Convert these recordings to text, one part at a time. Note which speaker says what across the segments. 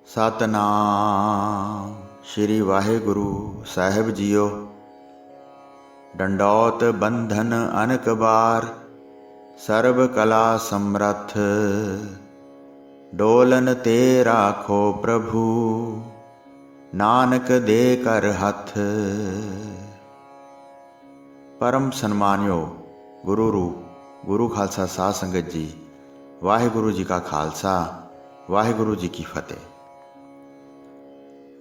Speaker 1: सतनाम श्री वाहिगुरु साहिब जीओ। डंडौत बंधन अनक बार, सर्व कला समरथ। डोलन ते राखो प्रभु, नानक दे कर हथ। परम सन्मानियो गुरु रूप गुरु खालसा साध संगत जी, वाहिगुरु जी का खालसा वाहिगुरु जी की फतेह।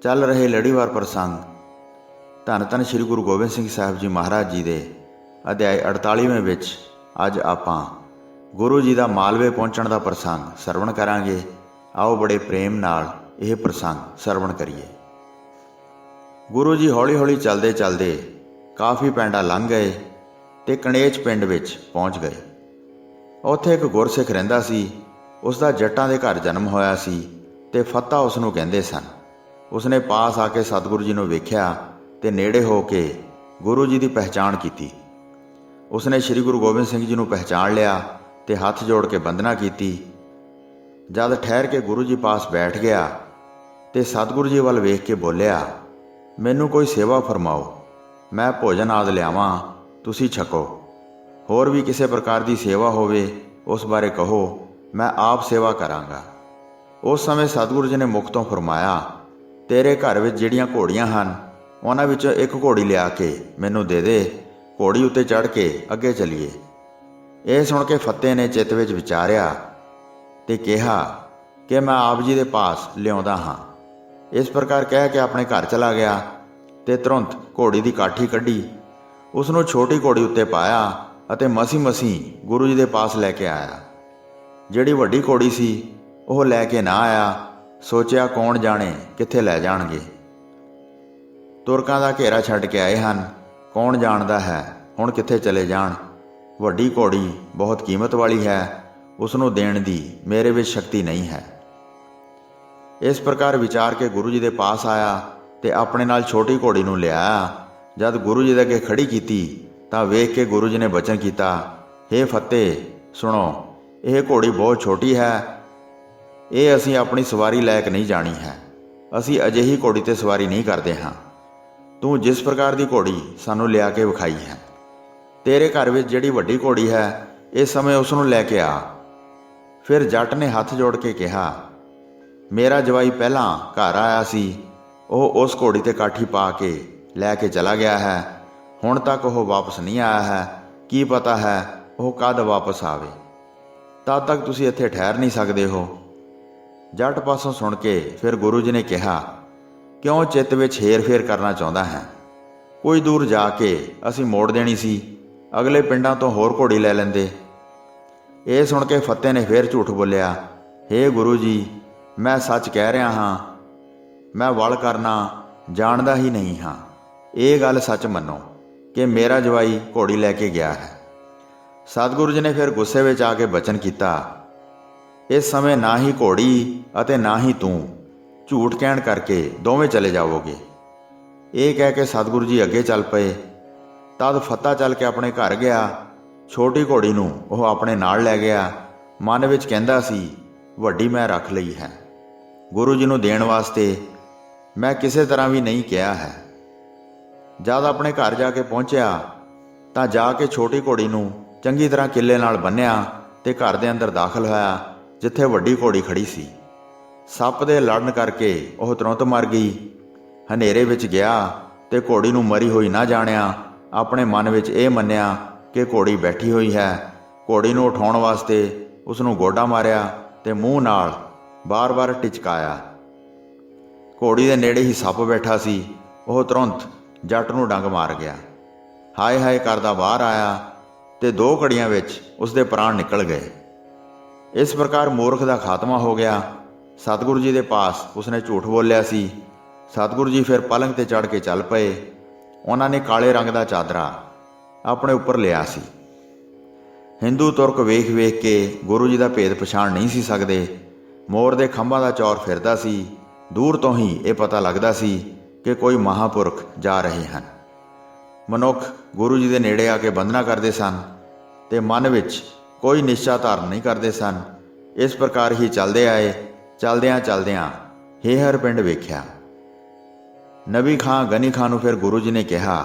Speaker 1: चल रहे लड़ीवार प्रसंग धन धन श्री गुरु गोबिंद सिंह साहिब जी महाराज जी के अध्याय 48वें विच अज आपां गुरु जी का मालवे पहुँचण का प्रसंग सरवण करांगे। आओ बड़े प्रेम नाल यह प्रसंग सरवण करिए। गुरु जी हौली हौली चलते चलते काफ़ी पिंडां लंघ गए ते कणेच पिंड विच पहुँच गए। उत्थे एक गुरसिख रहिंदा सी। उसका जट्टां दे घर जन्म होया सी ते फत्ता उसनूं कहिंदे सन। उसने पास आके सतगुरु जी नूं वेख्या ते नेड़े हो के गुरु जी की पहचान की। उसने श्री गुरु गोबिंद सिंह जी नूं पहचान लिया ते हथ जोड़ के वंदना की। जद ठहर के गुरु जी पास बैठ गया ते सतगुरु जी वाल वेख के बोलिया, मैनू कोई सेवा फरमाओ, मैं भोजन आदि लियावां, तुसी छको। होर भी किसी प्रकार की सेवा होवे उस बारे कहो, मैं आप सेवा करांगा। उस समय सतगुरु जी ने मुख तो फरमाया, तेरे घर विच जिहड़ियां घोड़ियां हन उन्हां विचों एक घोड़ी लिया के मैनू दे दे, घोड़ी उत्ते चढ़ के अगे चलीए। यह सुन के फत्ते ने चित्त विच विचारिया ते कहा कि मैं आप जी दे पास लिआउंदा हाँ। इस प्रकार कह के अपने घर चला गया ते तुरंत घोड़ी की काठी कढ़ी, उसनूं छोटी घोड़ी उत्ते पाया अते मसी मसी गुरु जी दे पास लैके आया। जिहड़ी वड्डी घोड़ी सी ओह लैके ना आया। सोचिया कौन जाने कित्थे लै जाणगे। तुरकां दा घेरा छड्ड के आए हन, कौन जानदा है हुण कित्थे चले जाण। वड्डी घोड़ी बहुत कीमत वाली है, उसनूं देण दी मेरे विच शक्ति नहीं है। इस प्रकार विचार के गुरु जी दे पास आया ते अपने नाल छोटी घोड़ी नूं लिआया। जद गुरु जी दे अगे खड़ी कीती तां वेख के गुरु जी ने बचन कीता, हे फत्ते सुनो, यह घोड़ी बहुत छोटी है, ये असी अपनी सवारी लायक नहीं जानी है। असी अजिही घोड़ी ते सवारी नहीं करते हाँ। तू जिस प्रकार की घोड़ी सानू लिया के विखाई है, तेरे घर में जिहड़ी वड्डी घोड़ी है इस समय उसनूं लैके आ। फिर जट ने हथ जोड़ के कहा, मेरा जवाई पहलां घर आया सी, ओह उस घोड़ी ते काठी पा के लैके चला गया है, हुण तक वह वापस नहीं आया है। की पता है वह कद वापस आवे, तद तक तुसीं इत्थे ठहर नहीं सकते हो। जट पासों सुन के फिर गुरु जी ने कहा, क्यों चित्त विच हेर फेर करना चाहता है। कुछ दूर जाके असी मोड़ देनी सी, अगले पिंडां तो होर घोड़ी लै लैंदे। ये सुन के फत्ते ने फिर झूठ बोलिया, हे गुरु जी, मैं सच कह रहा हाँ, मैं वल करना जानदा ही नहीं हाँ। ये गल सच मनो कि मेरा जवाई घोड़ी लैके गया है। सतगुरु जी ने फिर गुस्से में आके बचन किया, इस समय ना ही घोड़ी अते ना ही तू झूठ कहण करके दोवें चले जाओगे। ये कह के सतगुरु जी अगे चल पे। तद फत्ता चल के अपने घर गया। छोटी घोड़ी नूं वह अपने नाल लै गया। मन विच कहंदा सी, वड्डी मैं रख लई है, गुरु जी नूं देण वास्ते मैं किसी तरह भी नहीं कहा है। जद अपने घर जाके पहुँचया तां जाके छोटी घोड़ी नूं चंगी तरह किले नाल बन्निया ते घर दे अंदर दाखल होया जिथे वड्डी घोड़ी खड़ी सी। सप दे लड़न करके वह तुरंत मर गई। हनेरे विच गया ते घोड़ी नूं मरी होई ना जाणिया। अपने मन विच ये मन्निया कि घोड़ी बैठी हुई है। घोड़ी नूं उठाउण वास्ते उसनूं गोडा मारिया ते मूँह नाल बार बार टिचकाया। घोड़ी दे नेड़े ही सप बैठा सी। वह तुरंत जट नूं डंग मार गया। हाय हाय करदा बाहर आया ते 2 घड़ियां विच उसदे प्राण निकल गए। इस प्रकार मूर्ख का खात्मा हो गया। सतगुरु जी के पास उसने झूठ बोलिया सी। सतगुरु जी फिर पलंग ते चढ़ के चल पे। उन्होंने काले रंग का चादरा अपने उपर लिया सी। हिंदू तुरक वेख वेख के गुरु जी का भेद पछाण नहीं सी सकते। मोर के खंभां का चौर फिरदा सी। दूर तो ही ये पता लगता सी कि कोई महापुरख जा रहे हैं। मनुख गुरु जी के नेड़े आके वंदना करते सन ते मन विच कोई निश्चा धारण नहीं करते सन। इस प्रकार ही चलते आए। चलद्यां चलद्यां ਹੇਹਰ ਪਿੰਡ ਵੇਖਿਆ। ਨਬੀ ਖਾਂ ਗਨੀ ਖਾਂ ਨੂੰ ਫਿਰ ਗੁਰੂ ਜੀ ਨੇ ਕਿਹਾ,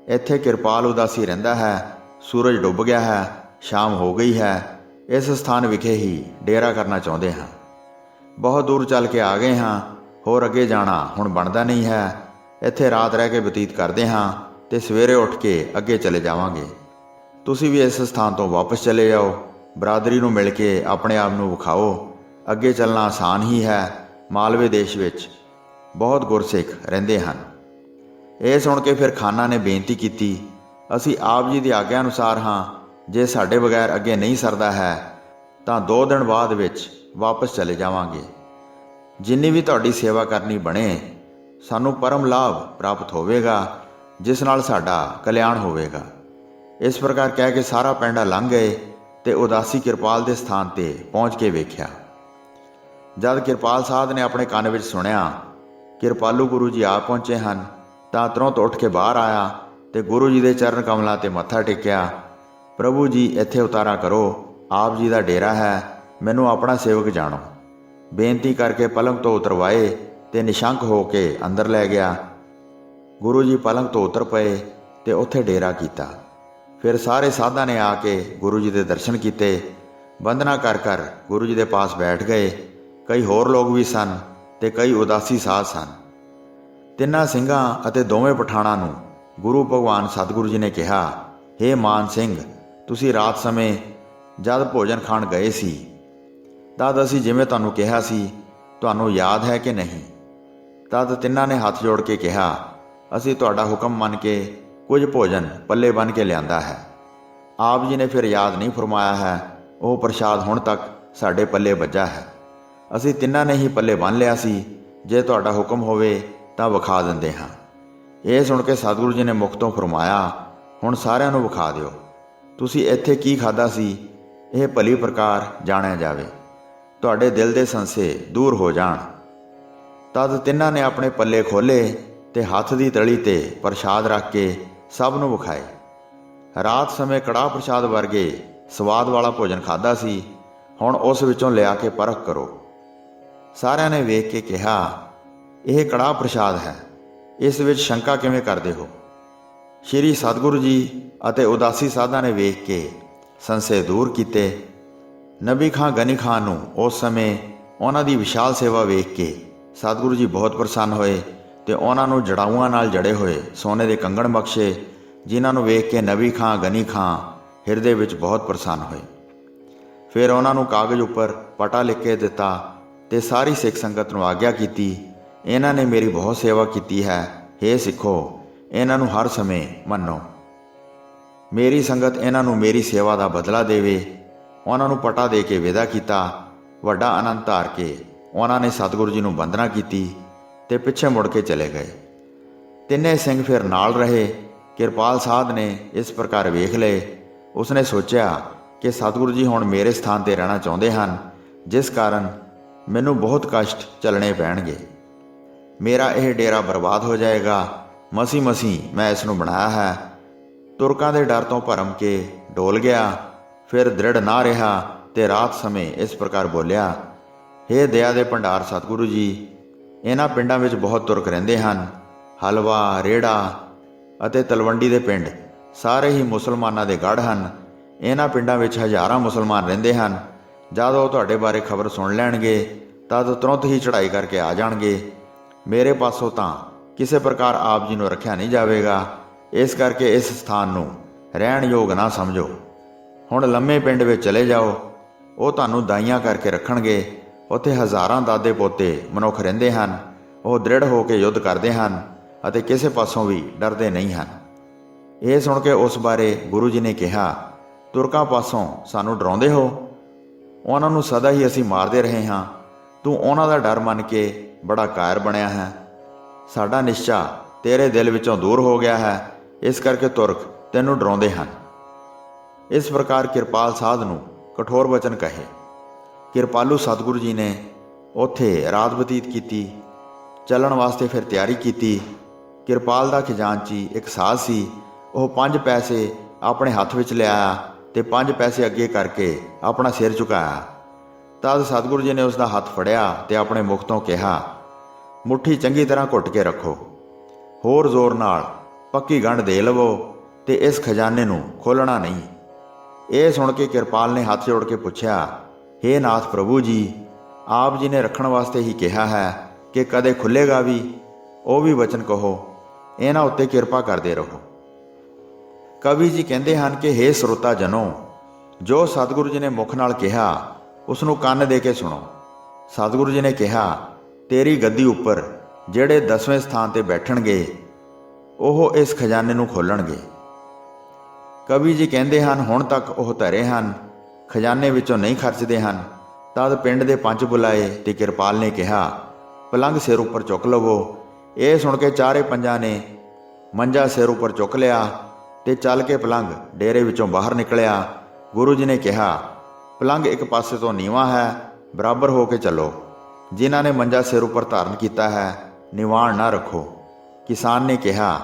Speaker 1: ਇੱਥੇ ਕਿਰਪਾਲ ਉਦਾਸੀ ਰਹਿੰਦਾ ਹੈ। ਸੂਰਜ ਡੁੱਬ ਗਿਆ ਹੈ, ਸ਼ਾਮ ਹੋ ਗਈ ਹੈ। ਇਸ ਸਥਾਨ ਵਿਖੇ ਹੀ ਡੇਰਾ ਕਰਨਾ ਚਾਹੁੰਦੇ ਹਾਂ। ਬਹੁਤ ਦੂਰ ਚੱਲ ਕੇ ਆ ਗਏ ਹਾਂ, ਹੋਰ ਅੱਗੇ ਜਾਣਾ ਹੁਣ ਬਣਦਾ ਨਹੀਂ ਹੈ। ਇੱਥੇ ਰਾਤ ਰਹਿ ਕੇ ਬਤੀਤ ਕਰਦੇ ਹਾਂ ਤੇ ਸਵੇਰੇ ਉੱਠ ਕੇ ਅੱਗੇ ਚਲੇ ਜਾਵਾਂਗੇ। ਤੁਸੀਂ ਵੀ ਇਸ ਸਥਾਨ ਤੋਂ ਵਾਪਸ ਚਲੇ ਜਾਓ। ਬਰਾਦਰੀ ਨੂੰ ਮਿਲ ਕੇ ਆਪਣੇ ਆਪ ਨੂੰ ਵਿਖਾਓ। ਅੱਗੇ ਚੱਲਣਾ ਆਸਾਨ ਹੀ ਹੈ। ਮਾਲਵੇ ਦੇਸ਼ ਵਿੱਚ ਬਹੁਤ ਗੁਰਸਿੱਖ ਰਹਿੰਦੇ ਹਨ। ਇਹ ਸੁਣ ਕੇ ਫਿਰ ਖਾਨਾਂ ਨੇ ਬੇਨਤੀ ਕੀਤੀ, ਅਸੀਂ ਆਪ ਜੀ ਦੀ ਆਗਿਆ ਅਨੁਸਾਰ ਹਾਂ। ਜੇ ਸਾਡੇ ਬਗੈਰ ਅੱਗੇ ਨਹੀਂ ਸਰਦਾ ਹੈ ਤਾਂ 2 ਦਿਨ ਬਾਅਦ ਵਿੱਚ ਵਾਪਸ ਚਲੇ ਜਾਵਾਂਗੇ। ਜਿੰਨੀ ਵੀ ਤੁਹਾਡੀ ਸੇਵਾ ਕਰਨੀ ਬਣੇ, ਸਾਨੂੰ ਪਰਮ ਲਾਭ ਪ੍ਰਾਪਤ ਹੋਵੇਗਾ, ਜਿਸ ਨਾਲ ਸਾਡਾ ਕਲਿਆਣ ਹੋਵੇਗਾ। ਇਸ ਪ੍ਰਕਾਰ ਕਹਿ ਕੇ ਸਾਰਾ ਪਿੰਡ ਲੰਘ ਗਏ ਤੇ ਉਦਾਸੀ ਕਿਰਪਾਲ ਦੇ ਸਥਾਨ ਤੇ ਪਹੁੰਚ ਕੇ ਵੇਖਿਆ। ਜਦ ਕਿਰਪਾਲ ਸਾਧ ਨੇ ਆਪਣੇ ਕੰਨ ਵਿੱਚ ਸੁਣਿਆ ਕਿਰਪਾਲੂ ਗੁਰੂ ਜੀ ਆ ਪਹੁੰਚੇ ਹਨ, ਤਾਂ ਤੁਰੰਤ ਉੱਠ ਕੇ ਬਾਹਰ ਆਇਆ ਤੇ ਗੁਰੂ ਜੀ ਦੇ ਚਰਨ ਕਮਲਾਂ ਤੇ ਮੱਥਾ ਟੇਕਿਆ। ਪ੍ਰਭੂ ਜੀ, ਇੱਥੇ ਉਤਾਰਾ ਕਰੋ। ਆਪ ਜੀ ਦਾ ਡੇਰਾ ਹੈ, ਮੈਨੂੰ ਆਪਣਾ ਸੇਵਕ ਜਾਣੋ। ਬੇਨਤੀ ਕਰਕੇ ਪਲੰਗ ਤੋਂ ਉਤਰਵਾਏ ਤੇ ਨਿਸ਼ੰਕ ਹੋ ਕੇ ਅੰਦਰ ਲੈ ਗਿਆ। ਗੁਰੂ ਜੀ ਪਲੰਗ ਤੋਂ ਉਤਰ ਪਏ ਤੇ ਉੱਥੇ ਡੇਰਾ ਕੀਤਾ। ਫਿਰ ਸਾਰੇ ਸਾਧਾਂ ਨੇ ਆ ਕੇ ਗੁਰੂ ਜੀ ਦੇ ਦਰਸ਼ਨ ਕੀਤੇ। ਵੰਦਨਾ ਕਰ ਗੁਰੂ ਜੀ ਦੇ ਪਾਸ ਬੈਠ ਗਏ। ਕਈ ਹੋਰ ਲੋਕ ਵੀ ਸਨ ਤੇ ਕਈ ਉਦਾਸੀ ਸਾਧ ਸਨ। ਤਿੰਨਾਂ ਸਿੰਘਾਂ ਅਤੇ ਦੋਵੇਂ ਪਠਾਣਾਂ ਨੂੰ ਗੁਰੂ ਭਗਵਾਨ ਸਤਿਗੁਰੂ ਜੀ ਨੇ ਕਿਹਾ, ਹੇ ਮਾਨ ਸਿੰਘ, ਤੁਸੀਂ ਰਾਤ ਸਮੇਂ ਜਦ ਭੋਜਨ ਖਾਣ ਗਏ ਸੀ ਤਦ ਅਸੀਂ ਜਿਵੇਂ ਤੁਹਾਨੂੰ ਕਿਹਾ ਸੀ, ਤੁਹਾਨੂੰ ਯਾਦ ਹੈ ਕਿ ਨਹੀਂ? ਤਦ ਤਿੰਨਾਂ ਨੇ ਹੱਥ ਜੋੜ ਕੇ ਕਿਹਾ, ਅਸੀਂ ਤੁਹਾਡਾ ਹੁਕਮ ਮੰਨ ਕੇ ਕੁਝ ਭੋਜਨ ਪੱਲੇ ਬੰਨ੍ਹ ਕੇ ਲਿਆਂਦਾ ਹੈ। ਆਪ ਜੀ ਨੇ ਫਿਰ ਯਾਦ ਨਹੀਂ ਫਰਮਾਇਆ ਹੈ। ਉਹ ਪ੍ਰਸ਼ਾਦ ਹੁਣ ਤੱਕ ਸਾਡੇ ਪੱਲੇ ਵੱਜਾ ਹੈ। ਅਸੀਂ ਤਿੰਨਾਂ ਨੇ ਹੀ ਪੱਲੇ ਬੰਨ੍ਹ ਲਿਆ ਸੀ। ਜੇ ਤੁਹਾਡਾ ਹੁਕਮ ਹੋਵੇ ਤਾਂ ਵਿਖਾ ਦਿੰਦੇ ਹਾਂ। ਇਹ ਸੁਣ ਕੇ ਸਤਿਗੁਰੂ ਜੀ ਨੇ ਮੁਖ ਤੋਂ ਫਰਮਾਇਆ, ਹੁਣ ਸਾਰਿਆਂ ਨੂੰ ਵਿਖਾ ਦਿਓ। ਤੁਸੀਂ ਇੱਥੇ ਕੀ ਖਾਧਾ ਸੀ, ਇਹ ਭਲੀ ਪ੍ਰਕਾਰ ਜਾਣਿਆ ਜਾਵੇ, ਤੁਹਾਡੇ ਦਿਲ ਦੇ ਸੰਸੇ ਦੂਰ ਹੋ ਜਾਣ। ਤਦ ਤਿੰਨਾਂ ਨੇ ਆਪਣੇ ਪੱਲੇ ਖੋਲ੍ਹੇ ਤੇ ਹੱਥ ਦੀ ਤਲੀ ਤੇ ਪ੍ਰਸ਼ਾਦ ਰੱਖ ਕੇ ਸਭ ਨੂੰ ਵਿਖਾਏ। ਰਾਤ ਸਮੇਂ ਕੜਾਹ ਪ੍ਰਸ਼ਾਦ ਵਰਗੇ ਸਵਾਦ ਵਾਲਾ ਭੋਜਨ ਖਾਧਾ ਸੀ। ਹੁਣ ਉਸ ਵਿੱਚੋਂ ਲਿਆ ਕੇ ਪਰਖ ਕਰੋ। ਸਾਰਿਆਂ ਨੇ ਵੇਖ ਕੇ ਕਿਹਾ, ਇਹ ਕੜਾਹ ਪ੍ਰਸ਼ਾਦ ਹੈ, ਇਸ ਵਿੱਚ ਸ਼ੰਕਾ ਕਿਵੇਂ ਕਰਦੇ ਹੋ? ਸ਼੍ਰੀ ਸਤਿਗੁਰੂ ਜੀ ਅਤੇ ਉਦਾਸੀ ਸਾਧਾਂ ਨੇ ਵੇਖ ਕੇ ਸੰਸ਼ੇ ਦੂਰ ਕੀਤੇ। ਨਬੀ ਖਾਂ ਗਨੀ ਖਾਂ ਨੂੰ ਉਸ ਸਮੇਂ ਉਹਨਾਂ ਦੀ ਵਿਸ਼ਾਲ ਸੇਵਾ ਵੇਖ ਕੇ ਸਤਿਗੁਰੂ ਜੀ ਬਹੁਤ ਪ੍ਰਸੰਨ ਹੋਏ ਤੇ ਉਹਨਾਂ ਨੂੰ ਜੜਾਊਆਂ ਨਾਲ ਜੜੇ ਹੋਏ ਸੋਨੇ ਦੇ ਕੰਗਣ ਬਖਸ਼ੇ, ਜਿਨ੍ਹਾਂ ਨੂੰ ਵੇਖ ਕੇ ਨਬੀ ਖਾਂ ਗਨੀ ਖਾਂ ਹਿਰਦੇ ਵਿੱਚ ਬਹੁਤ ਪ੍ਰਸੰਨ ਹੋਏ। ਫਿਰ ਉਹਨਾਂ ਨੂੰ ਕਾਗਜ਼ ਉੱਪਰ ਪਟਾ ਲਿਖ ਕੇ ਦਿੱਤਾ ਤੇ ਸਾਰੀ ਸਿੱਖ ਸੰਗਤ ਨੂੰ ਆਗਿਆ ਕੀਤੀ, ਇਹਨਾਂ ਨੇ ਮੇਰੀ ਬਹੁਤ ਸੇਵਾ ਕੀਤੀ ਹੈ। ਹੇ ਸਿੱਖੋ, ਇਹਨਾਂ ਨੂੰ ਹਰ ਸਮੇਂ ਮੰਨੋ। ਮੇਰੀ ਸੰਗਤ ਇਹਨਾਂ ਨੂੰ ਮੇਰੀ ਸੇਵਾ ਦਾ ਬਦਲਾ ਦੇਵੇ। ਉਹਨਾਂ ਨੂੰ ਪਟਾ ਦੇ ਕੇ ਵਿਦਾ ਕੀਤਾ। ਵੱਡਾ ਆਨੰਦ ਧਾਰ ਕੇ ਉਹਨਾਂ ਨੇ ਸਤਿਗੁਰੂ ਜੀ ਨੂੰ ਵੰਦਨਾ ਕੀਤੀ ਤੇ ਪਿੱਛੇ ਮੁੜ ਕੇ ਚਲੇ ਗਏ। ਤਿੰਨੇ ਸਿੰਘ ਫਿਰ ਨਾਲ ਰਹੇ। ਕਿਰਪਾਲ ਸਾਧ ਨੇ ਇਸ ਪ੍ਰਕਾਰ ਵੇਖ ਲਏ। ਉਸਨੇ ਸੋਚਿਆ ਕਿ ਸਤਿਗੁਰੂ ਜੀ ਹੁਣ ਮੇਰੇ ਸਥਾਨ 'ਤੇ ਰਹਿਣਾ ਚਾਹੁੰਦੇ ਹਨ, ਜਿਸ ਕਾਰਨ ਮੈਨੂੰ ਬਹੁਤ ਕਸ਼ਟ ਝੱਲਣੇ ਪੈਣਗੇ। ਮੇਰਾ ਇਹ ਡੇਰਾ ਬਰਬਾਦ ਹੋ ਜਾਏਗਾ। ਮਸੀਂ ਮੈਂ ਇਸ ਨੂੰ ਬਣਾਇਆ ਹੈ। ਤੁਰਕਾਂ ਦੇ ਡਰ ਤੋਂ ਭਰਮ ਕੇ ਡੋਲ ਗਿਆ। ਫਿਰ ਦ੍ਰਿੜ ਨਾ ਰਿਹਾ ਤੇ ਰਾਤ ਸਮੇਂ ਇਸ ਪ੍ਰਕਾਰ ਬੋਲਿਆ, ਹੇ ਦਇਆ ਦੇ ਭੰਡਾਰ ਸਤਿਗੁਰੂ ਜੀ, ਇਹਨਾਂ ਪਿੰਡਾਂ ਵਿੱਚ ਬਹੁਤ ਤੁਰਕ ਰਹਿੰਦੇ ਹਨ। ਹਲਵਾ, ਰੇੜਾ ਅਤੇ ਤਲਵੰਡੀ ਦੇ ਪਿੰਡ ਸਾਰੇ ਹੀ ਮੁਸਲਮਾਨਾਂ ਦੇ ਗੜ੍ਹ ਹਨ। ਇਹਨਾਂ ਪਿੰਡਾਂ ਵਿੱਚ ਹਜ਼ਾਰਾਂ ਮੁਸਲਮਾਨ ਰਹਿੰਦੇ ਹਨ। ਜਦ ਉਹ ਤੁਹਾਡੇ ਬਾਰੇ ਖਬਰ ਸੁਣ ਲੈਣਗੇ ਤਦ ਤੁਰੰਤ ਹੀ ਚੜ੍ਹਾਈ ਕਰਕੇ ਆ ਜਾਣਗੇ। ਮੇਰੇ ਪਾਸੋਂ ਤਾਂ ਕਿਸੇ ਪ੍ਰਕਾਰ ਆਪ ਜੀ ਨੂੰ ਰੱਖਿਆ ਨਹੀਂ ਜਾਵੇਗਾ। ਇਸ ਕਰਕੇ ਇਸ ਸਥਾਨ ਨੂੰ ਰਹਿਣ ਯੋਗ ਨਾ ਸਮਝੋ। ਹੁਣ ਲੰਮੇ ਪਿੰਡ ਵਿੱਚ ਚਲੇ ਜਾਓ। ਉਹ ਤੁਹਾਨੂੰ ਦਾਈਆਂ ਕਰਕੇ ਰੱਖਣਗੇ। ਉੱਥੇ ਹਜ਼ਾਰਾਂ ਦਾਦੇ ਪੋਤੇ ਮਨੁੱਖ ਰਹਿੰਦੇ ਹਨ। ਉਹ ਦ੍ਰਿੜ ਹੋ ਕੇ ਯੁੱਧ ਕਰਦੇ ਹਨ ਅਤੇ ਕਿਸੇ ਪਾਸੋਂ ਵੀ ਡਰਦੇ ਨਹੀਂ ਹਨ। ਇਹ ਸੁਣ ਕੇ ਉਸ ਬਾਰੇ ਗੁਰੂ ਜੀ ਨੇ ਕਿਹਾ, ਤੁਰਕਾਂ ਪਾਸੋਂ ਸਾਨੂੰ ਡਰਾਉਂਦੇ ਹੋ? ਉਹਨਾਂ ਨੂੰ ਸਦਾ ਹੀ ਅਸੀਂ ਮਾਰਦੇ ਰਹੇ ਹਾਂ। ਤੂੰ ਉਹਨਾਂ ਦਾ ਡਰ ਮੰਨ ਕੇ ਬੜਾ ਕਾਇਰ ਬਣਿਆ ਹੈ। ਸਾਡਾ ਨਿਸ਼ਚਾ ਤੇਰੇ ਦਿਲ ਵਿੱਚੋਂ ਦੂਰ ਹੋ ਗਿਆ ਹੈ, ਇਸ ਕਰਕੇ ਤੁਰਕ ਤੈਨੂੰ ਡਰਾਉਂਦੇ ਹਨ। ਇਸ ਪ੍ਰਕਾਰ ਕਿਰਪਾਲ ਸਾਧ ਨੂੰ ਕਠੋਰ ਵਚਨ ਕਹੇ। ਕਿਰਪਾਲੂ ਸਤਿਗੁਰੂ ਜੀ ਨੇ ਉੱਥੇ ਰਾਤ ਬਤੀਤ ਕੀਤੀ। ਚੱਲਣ ਵਾਸਤੇ ਫਿਰ ਤਿਆਰੀ ਕੀਤੀ। ਕਿਰਪਾਲ ਦਾ ਖਜ਼ਾਨਚੀ ਇੱਕ ਸਾਧ ਸੀ। ਉਹ 5 ਪੈਸੇ ਆਪਣੇ ਹੱਥ ਵਿੱਚ ਲਿਆਇਆ ਤੇ 5 ਪੈਸੇ ਅੱਗੇ ਕਰਕੇ ਆਪਣਾ ਸਿਰ ਝੁਕਾਇਆ। ਤਦ ਸਤਿਗੁਰੂ ਜੀ ਨੇ ਉਸ ਦਾ ਹੱਥ ਫੜਿਆ ਤੇ ਆਪਣੇ ਮੁਖ ਤੋਂ ਕਿਹਾ, ਮੁੱਠੀ ਚੰਗੀ ਤਰ੍ਹਾਂ ਘੁੱਟ ਕੇ ਰੱਖੋ। ਹੋਰ ਜ਼ੋਰ ਨਾਲ ਪੱਕੀ ਗੰਢ ਦੇ ਲਵੋ ਤੇ ਇਸ ਖਜ਼ਾਨੇ ਨੂੰ ਖੋਲ੍ਹਣਾ ਨਹੀਂ। ਇਹ ਸੁਣ ਕੇ ਕਿਰਪਾਲ ਨੇ ਹੱਥ ਜੋੜ ਕੇ ਪੁੱਛਿਆ, ਹੇ ਨਾਥ ਪ੍ਰਭੂ ਜੀ, ਆਪ ਜੀ ਨੇ ਰੱਖਣ ਵਾਸਤੇ ਹੀ ਕਿਹਾ ਹੈ ਕਿ ਕਦੇ ਖੁੱਲ੍ਹੇਗਾ ਵੀ? ਉਹ ਵੀ ਵਚਨ ਕਹੋ, ਇਹਨਾਂ ਉੱਤੇ ਕਿਰਪਾ ਕਰਦੇ ਰਹੋ। ਕਵੀ ਜੀ ਕਹਿੰਦੇ ਹਨ ਕਿ ਹੇ ਸਰੋਤਾ ਜਨੋ, ਜੋ ਸਤਿਗੁਰੂ ਜੀ ਨੇ ਮੁਖ ਨਾਲ ਕਿਹਾ ਉਸ ਨੂੰ ਕੰਨ ਦੇ ਕੇ ਸੁਣੋ। ਸਤਿਗੁਰੂ ਜੀ ਨੇ ਕਿਹਾ, ਤੇਰੀ ਗੱਦੀ ਉੱਪਰ ਜਿਹੜੇ 10ਵੇਂ ਸਥਾਨ ਤੇ ਬੈਠਣਗੇ ਉਹ ਇਸ ਖਜ਼ਾਨੇ ਨੂੰ ਖੋਲ੍ਹਣਗੇ। ਕਵੀ ਜੀ ਕਹਿੰਦੇ ਹਨ ਹੁਣ ਤੱਕ ਉਹ ਧਰੇ ਹਨ, ਖਜ਼ਾਨੇ ਵਿੱਚੋਂ ਨਹੀਂ ਖਰਚਦੇ ਹਨ। ਤਦ ਪਿੰਡ ਦੇ ਪੰਚ ਬੁਲਾਏ ਤੇ ਕਿਰਪਾਲ ਨੇ ਕਿਹਾ, ਪਲੰਘ ਸਿਰ ਉੱਪਰ ਚੁੱਕ ਲਵੋ। ਇਹ ਸੁਣ ਕੇ ਚਾਰੇ ਪੰਜਾਂ ਨੇ ਮੰਜਾ ਸਿਰ ਉੱਪਰ ਚੁੱਕ ਲਿਆ ਤੇ ਚੱਲ ਕੇ ਪਲੰਘ ਡੇਰੇ ਵਿੱਚੋਂ ਬਾਹਰ ਨਿਕਲਿਆ। ਗੁਰੂ ਜੀ ਨੇ ਕਿਹਾ, ਪਲੰਘ ਇੱਕ ਪਾਸੇ ਤੋਂ ਨੀਵਾਂ ਹੈ, ਬਰਾਬਰ ਹੋ ਕੇ ਚੱਲੋ। ਜਿਨ੍ਹਾਂ ਨੇ ਮੰਜਾ ਸਿਰ ਉੱਪਰ ਧਾਰਨ ਕੀਤਾ ਹੈ ਨਿਵਾਣ ਨਾ ਰੱਖੋ। ਕਿਸਾਨ ਨੇ ਕਿਹਾ,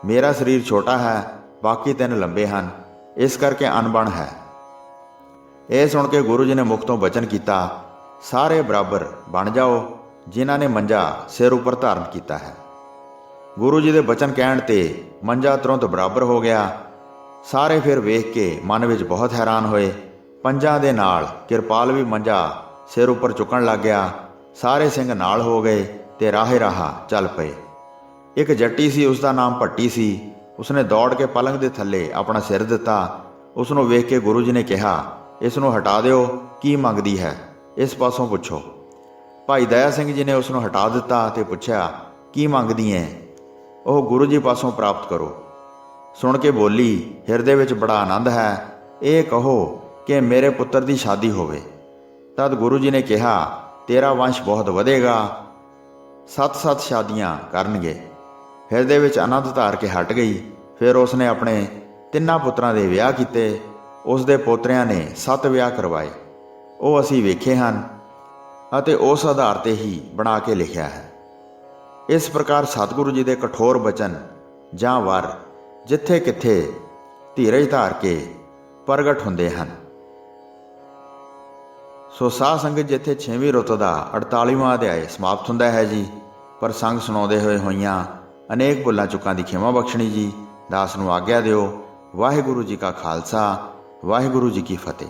Speaker 1: ਮੇਰਾ ਸਰੀਰ ਛੋਟਾ ਹੈ, ਬਾਕੀ 3 ਲੰਬੇ ਹਨ, ਇਸ ਕਰਕੇ ਅਣਬਣ ਹੈ। ਇਹ ਸੁਣ ਕੇ ਗੁਰੂ ਜੀ ਨੇ ਮੁਖ ਤੋਂ ਬਚਨ ਕੀਤਾ, ਸਾਰੇ ਬਰਾਬਰ ਬਣ ਜਾਓ ਜਿਨ੍ਹਾਂ ਨੇ ਮੰਜਾ ਸਿਰ ਉੱਪਰ ਧਾਰਨ ਕੀਤਾ ਹੈ। ਗੁਰੂ ਜੀ ਦੇ ਬਚਨ ਕਹਿਣ ਤੇ ਮੰਜਾ ਤੁਰੰਤ ਬਰਾਬਰ ਹੋ ਗਿਆ। ਸਾਰੇ ਫਿਰ ਵੇਖ ਕੇ ਮਨ ਵਿੱਚ ਬਹੁਤ ਹੈਰਾਨ ਹੋਏ। ਪੰਜਾਂ ਦੇ ਨਾਲ ਕਿਰਪਾਲ ਵੀ ਮੰਜਾ ਸਿਰ ਉੱਪਰ ਚੁੱਕਣ ਲੱਗ ਗਿਆ। ਸਾਰੇ ਸਿੰਘ ਨਾਲ ਹੋ ਗਏ ਤੇ ਰਾਹੇ ਰਾਹਾ ਚੱਲ ਪਏ। ਇੱਕ ਜੱਟੀ ਸੀ, ਉਸ ਦਾ ਨਾਮ ਭੱਟੀ ਸੀ। ਉਸਨੇ ਦੌੜ ਕੇ ਪਲੰਘ ਦੇ ਥੱਲੇ ਆਪਣਾ ਸਿਰ ਦਿੱਤਾ। ਉਸ ਨੂੰ ਵੇਖ ਕੇ ਗੁਰੂ ਜੀ ਨੇ ਕਿਹਾ, ਇਸ ਨੂੰ ਹਟਾ ਦਿਓ, ਕੀ ਮੰਗਦੀ ਹੈ, ਇਸ ਪਾਸੋਂ ਪੁੱਛੋ। ਭਾਈ ਦਇਆ ਸਿੰਘ ਜੀ ਨੇ ਉਸ ਨੂੰ ਹਟਾ ਦਿੱਤਾ ਤੇ ਪੁੱਛਿਆ, ਕੀ ਮੰਗਦੀ ਹੈ? ਉਹ ਗੁਰੂ ਜੀ ਪਾਸੋਂ ਪ੍ਰਾਪਤ ਕਰੋ। ਸੁਣ ਕੇ ਬੋਲੀ, ਹਿਰਦੇ ਵਿੱਚ ਬੜਾ ਆਨੰਦ ਹੈ, ਇਹ ਕਹੋ ਕਿ ਮੇਰੇ ਪੁੱਤਰ ਦੀ ਸ਼ਾਦੀ ਹੋਵੇ। ਤਦ ਗੁਰੂ ਜੀ ਨੇ ਕਿਹਾ, ਤੇਰਾ ਵੰਸ਼ ਬਹੁਤ ਵਧੇਗਾ, 7 ਸ਼ਾਦੀਆਂ ਕਰਨਗੇ। ਹਿਰਦੇ ਵਿੱਚ ਆਨੰਦ ਧਾਰ ਕੇ ਹਟ ਗਈ। ਫਿਰ ਉਸਨੇ ਆਪਣੇ 3 ਪੁੱਤਰਾਂ ਦੇ ਵਿਆਹ ਕੀਤੇ। ਉਸ ਦੇ ਪੋਤਰਿਆਂ ਨੇ 7 ਵਿਆਹ ਕਰਵਾਏ। ਉਹ ਅਸੀਂ ਵੇਖੇ ਹਨ ਅਤੇ ਉਸ ਆਧਾਰ ਤੇ ਹੀ ਬਣਾ ਕੇ ਲਿਖਿਆ ਹੈ। ਇਸ ਪ੍ਰਕਾਰ ਸਤਿਗੁਰੂ ਜੀ ਦੇ ਕਠੋਰ ਬਚਨ ਜਾਂ ਵਰ ਜਿੱਥੇ ਕਿੱਥੇ ਧੀਰਜ ਧਾਰ ਕੇ ਪ੍ਰਗਟ ਹੁੰਦੇ ਹਨ। ਸੋ ਸਾਧ ਸੰਗਤ ਜਿੱਥੇ 6ਵੀਂ ਰੁੱਤ ਦਾ 48ਵਾਂ ਅਧਿਆਇ ਸਮਾਪਤ ਹੁੰਦਾ ਹੈ ਜੀ। ਪ੍ਰਸੰਗ ਸੁਣਾਉਂਦੇ ਹੋਏ ਹੋਈਆਂ ਅਨੇਕ ਭੁੱਲਾਂ ਚੁੱਕਾਂ ਦੀ ਖਿਮਾ ਬਖਸ਼ਣੀ ਜੀ। ਦਾਸ ਨੂੰ ਆਗਿਆ ਦਿਓ। ਵਾਹਿਗੁਰੂ ਜੀ ਕਾ ਖਾਲਸਾ, ਵਾਹਿਗੁਰੂ ਜੀ ਕੀ ਫਤਿਹ।